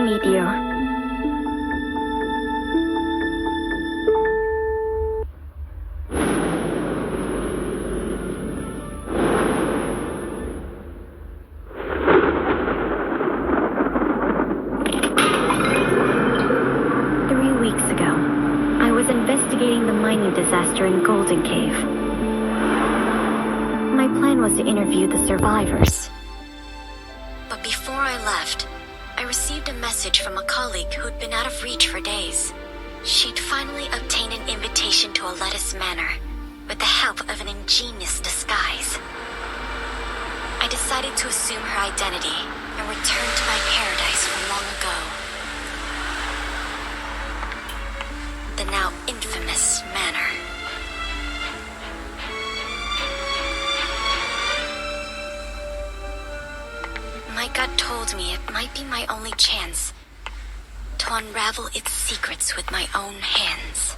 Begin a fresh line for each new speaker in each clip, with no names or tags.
meet you. 3 weeks ago, I was investigating the mining disaster in Golden Cave. My plan was to interview the survivors. But before I left, I received a message from a colleague who'd been out of reach for days. She'd finally obtained an invitation to a lettuce manor, with the help of an ingenious disguise. I decided to assume her identity and return to my paradise from long ago. The now infamous manor. My gut told me it might be my only chance to unravel its secrets with my own hands.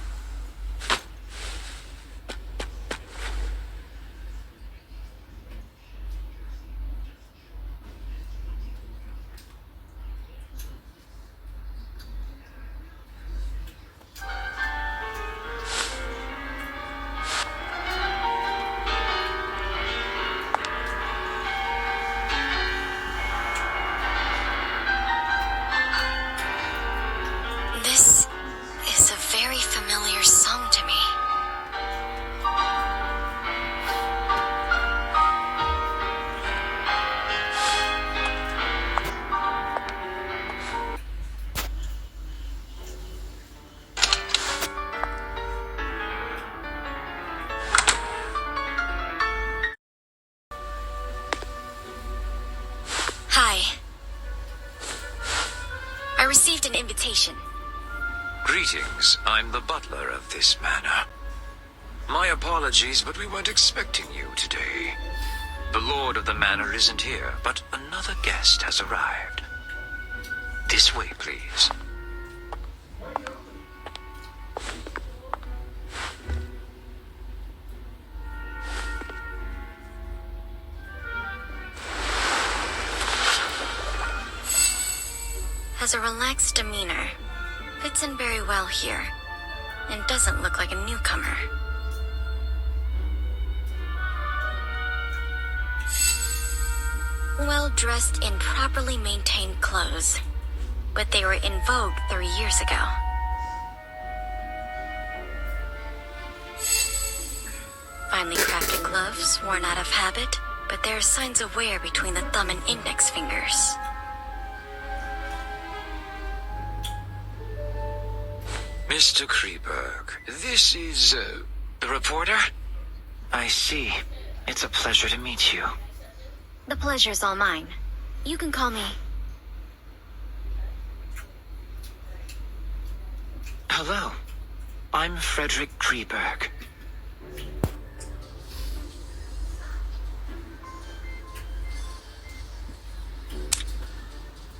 This is a very familiar song to me. Hi. I received an invitation.
Greetings, I'm the butler of this manor. My apologies, but we weren't expecting you today. The lord of the manor isn't here, but another guest has arrived. This way, please.
Has a relaxed demeanor. Fits in very well here, and doesn't look like a newcomer. Well dressed in properly maintained clothes, but they were in vogue 3 years ago. Finely crafted gloves, worn out of habit, but there are signs of wear between the thumb and index fingers.
Mr. Kreberg, this is, the reporter?
I see. It's a pleasure to meet you.
The pleasure's all mine. You can call me...
Hello. I'm Frederick Kreberg.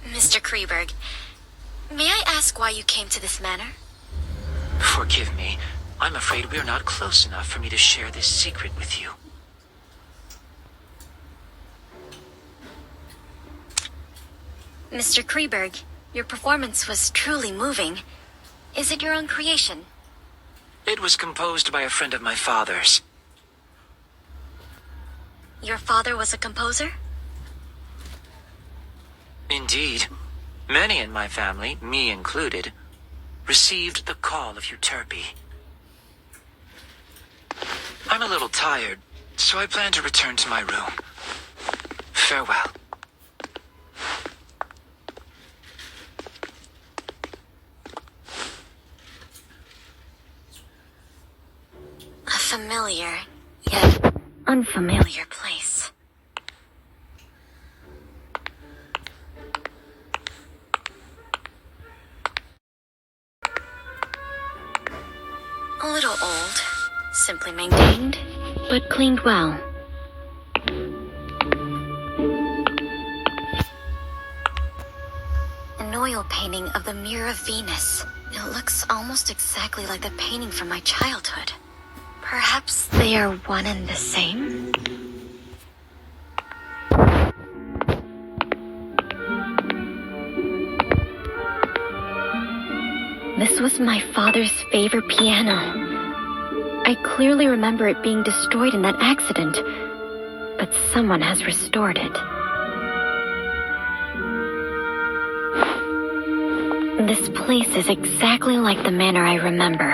Mr. Kreberg, may I ask why you came to this manor?
Forgive me. I'm afraid we're not close enough for me to share this secret with you.
Mr. Kreberg, your performance was truly moving. Is it your own creation?
It was composed by a friend of my father's.
Your father was a composer?
Indeed. Many in my family, me included, received the call of Euterpe. I'm a little tired, so I plan to return to my room. Farewell.
A familiar, yet unfamiliar place. A little old, simply maintained, but cleaned well. An oil painting of the Mirror of Venus. It looks almost exactly like the painting from my childhood. Perhaps they are one and the same? This was my father's favorite piano. I clearly remember it being destroyed in that accident, but someone has restored it. This place is exactly like the manor I remember.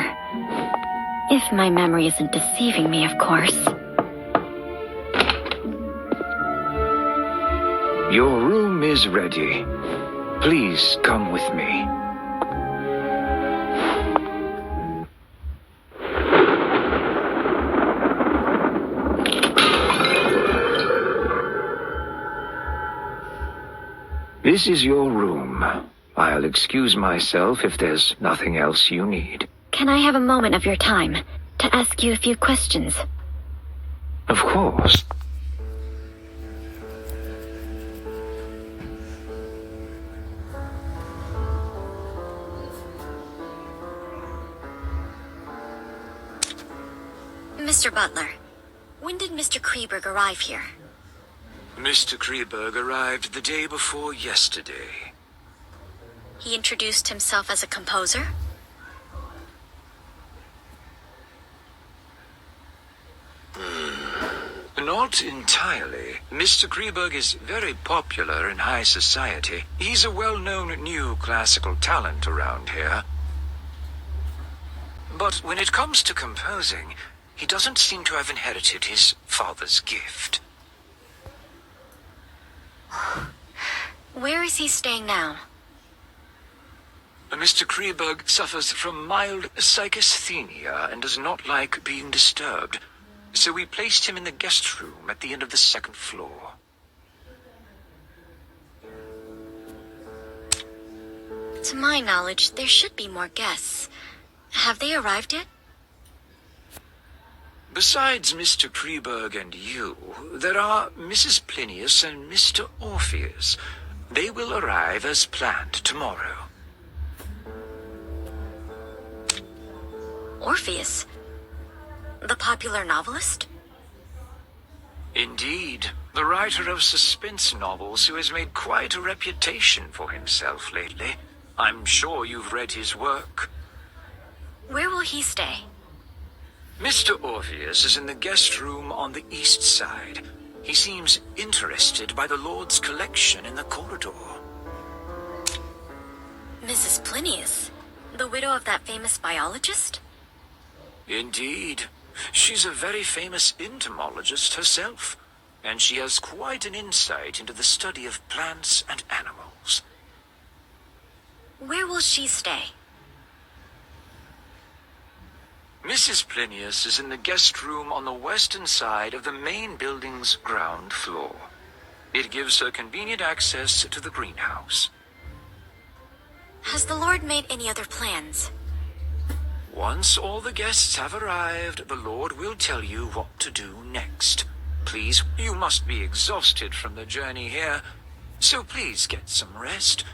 If my memory isn't deceiving me, of course.
Your room is ready. Please come with me. This is your room. I'll excuse myself if there's nothing else you need.
Can I have a moment of your time to ask you a few questions?
Of course.
Mr. Butler, when did Mr. Kreberg arrive here?
Mr. Kreberg arrived the day before yesterday.
He introduced himself as a composer?
Not entirely. Mr. Kreberg is very popular in high society. He's a well-known new classical talent around here. But when it comes to composing, he doesn't seem to have inherited his father's gift.
Where is he staying now?
Mr. Kreberg suffers from mild psychasthenia and does not like being disturbed, so we placed him in the guest room at the end of the second floor.
To my knowledge, there should be more guests. Have they arrived yet?
Besides Mr. Kreberg and you, there are Mrs. Plinius and Mr. Orpheus. They will arrive as planned tomorrow.
Orpheus? The popular novelist?
Indeed, the writer of suspense novels who has made quite a reputation for himself lately. I'm sure you've read his work.
Where will he stay?
Mr. Orpheus is in the guest room on the east side. He seems interested by the Lord's collection in the corridor.
Mrs. Plinius? The widow of that famous biologist?
Indeed. She's a very famous entomologist herself, and she has quite an insight into the study of plants and animals.
Where will she stay?
Mrs. Plinius is in the guest room on the western side of the main building's ground floor. It gives her convenient access to the greenhouse.
Has the Lord made any other plans?
Once all the guests have arrived, the Lord will tell you what to do next. Please, you must be exhausted from the journey here, so please get some rest.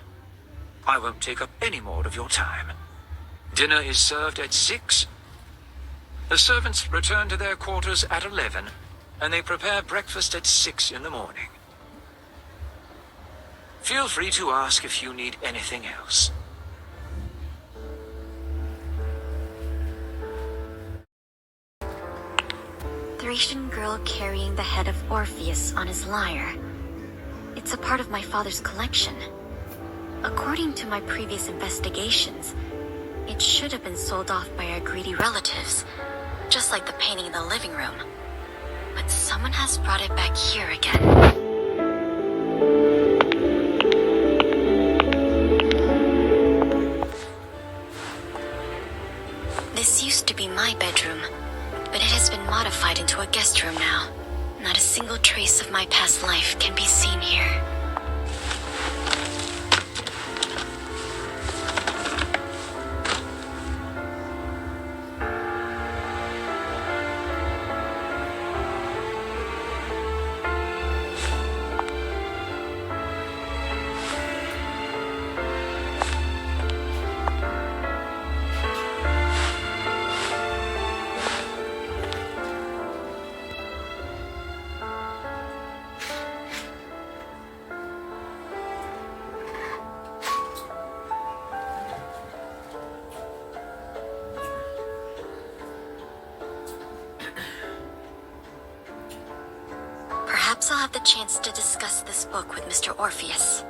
I won't take up any more of your time. Dinner is served at 6. The servants return to their quarters at 11, and they prepare breakfast at 6 in the morning. Feel free to ask if you need anything else.
Thracian girl carrying the head of Orpheus on his lyre. It's a part of my father's collection. According to my previous investigations, it should have been sold off by our greedy relatives, just like the painting in the living room. But someone has brought it back here again. This used to be my bedroom, but it has been modified into a guest room now. Not a single trace of my past life can be seen here. Perhaps I'll have the chance to discuss this book with Mr. Orpheus.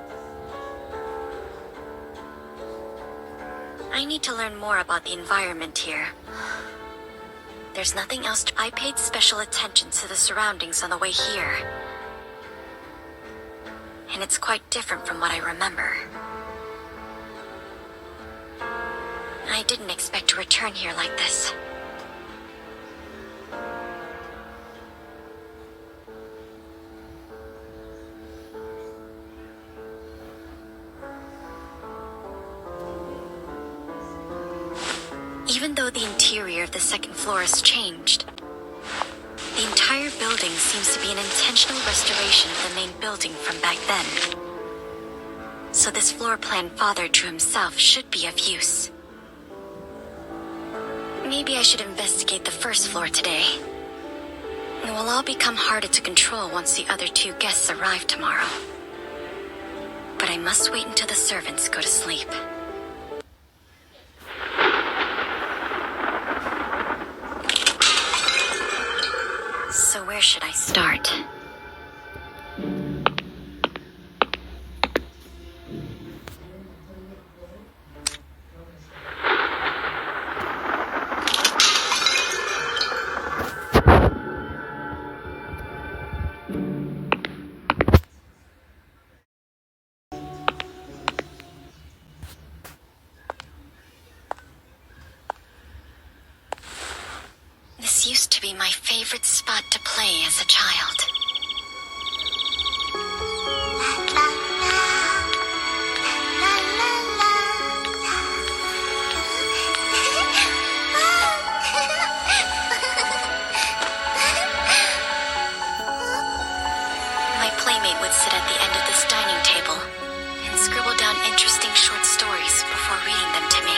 I need to learn more about the environment here. There's nothing else I paid special attention to the surroundings on the way here. And it's quite different from what I remember. I didn't expect to return here like this. Even though the interior of the second floor has changed, the entire building seems to be an intentional restoration of the main building from back then. So this floor plan Father drew himself should be of use. Maybe I should investigate the first floor today. It will all become harder to control once the other two guests arrive tomorrow. But I must wait until the servants go to sleep. So where should I start? This used to be my favorite spot to play as a child. My playmate would sit at the end of this dining table and scribble down interesting short stories before reading them to me.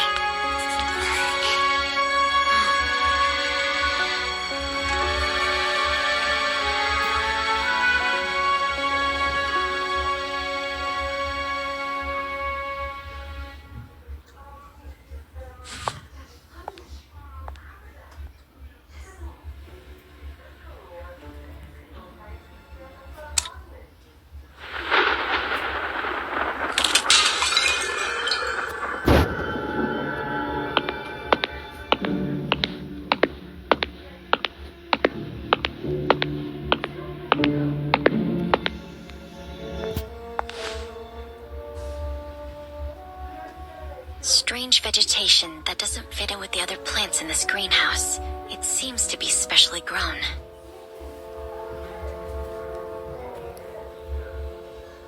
Strange vegetation that doesn't fit in with the other plants in this greenhouse. It seems to be specially grown.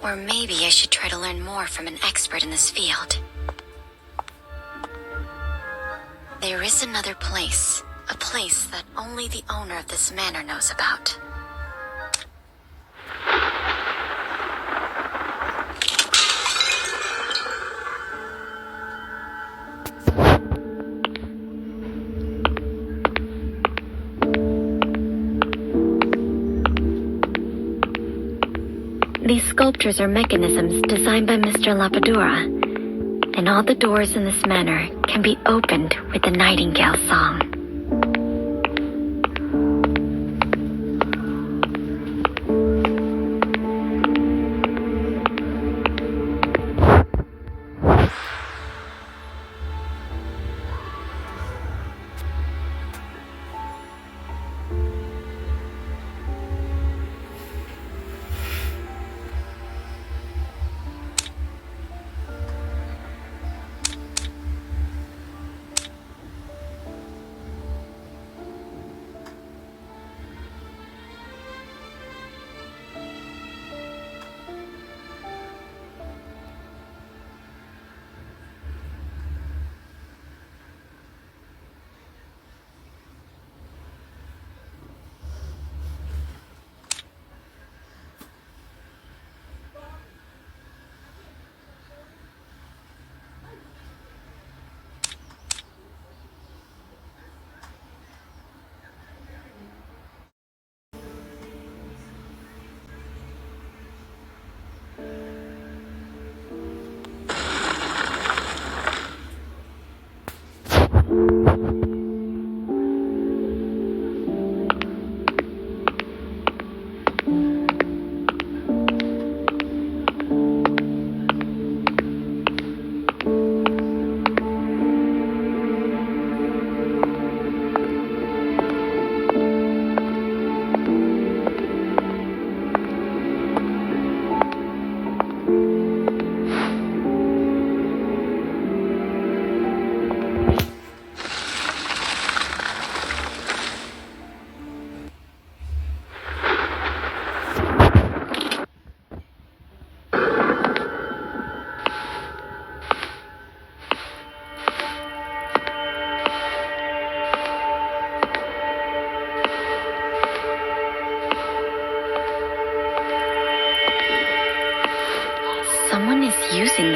Or maybe I should try to learn more from an expert in this field. There is another place. A place that only the owner of this manor knows about. These sculptures are mechanisms designed by Mr. Lapadura, and all the doors in this manor can be opened with the nightingale song.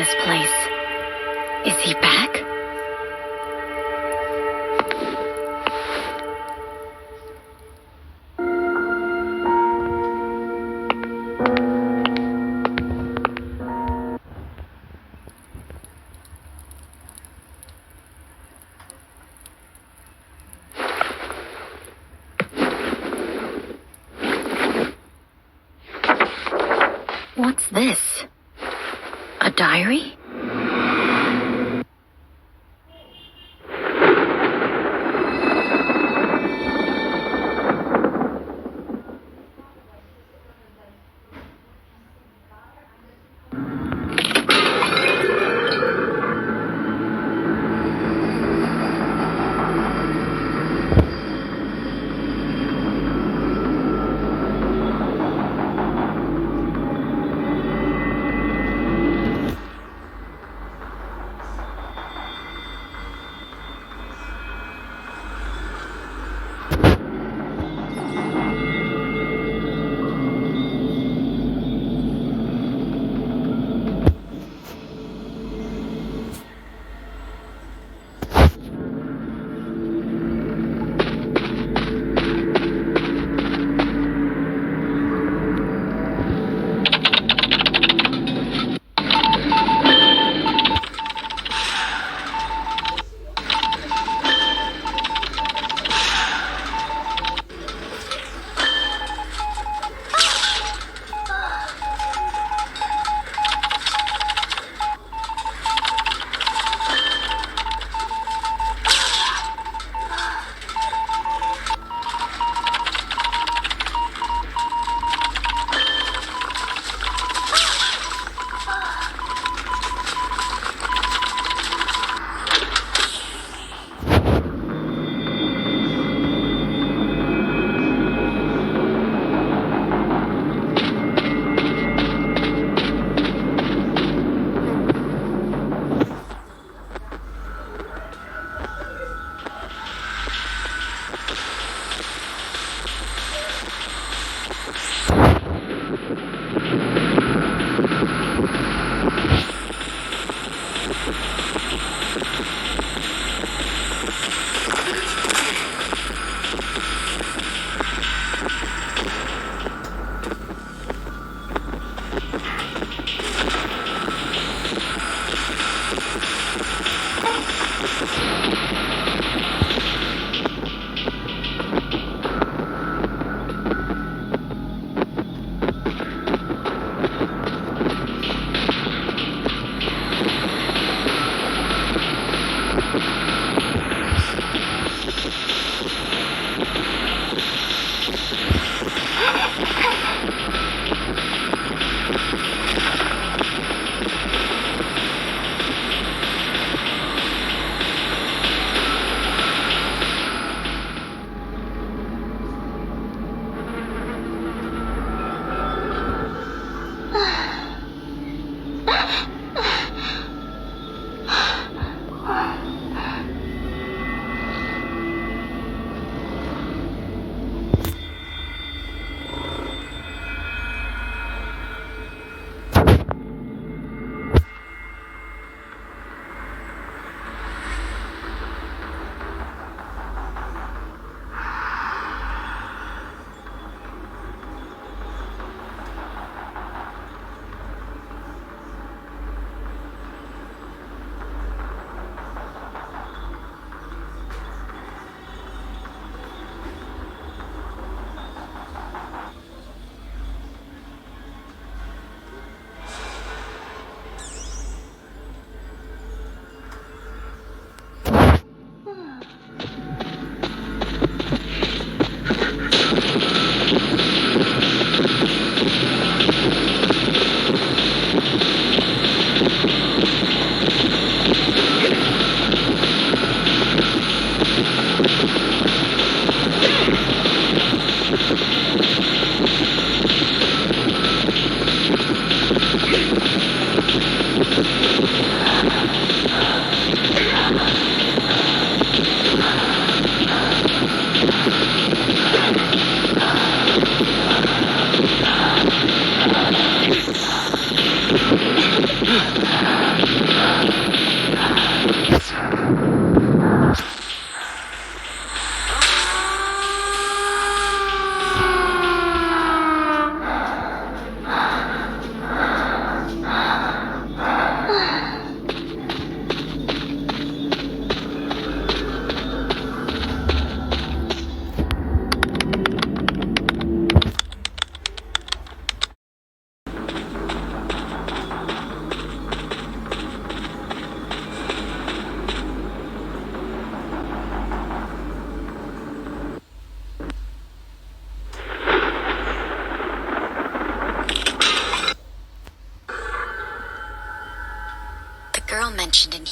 this place. Is he back? What's this? A diary?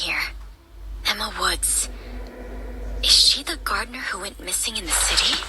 here. Emma Woods. Is she the gardener who went missing in the city?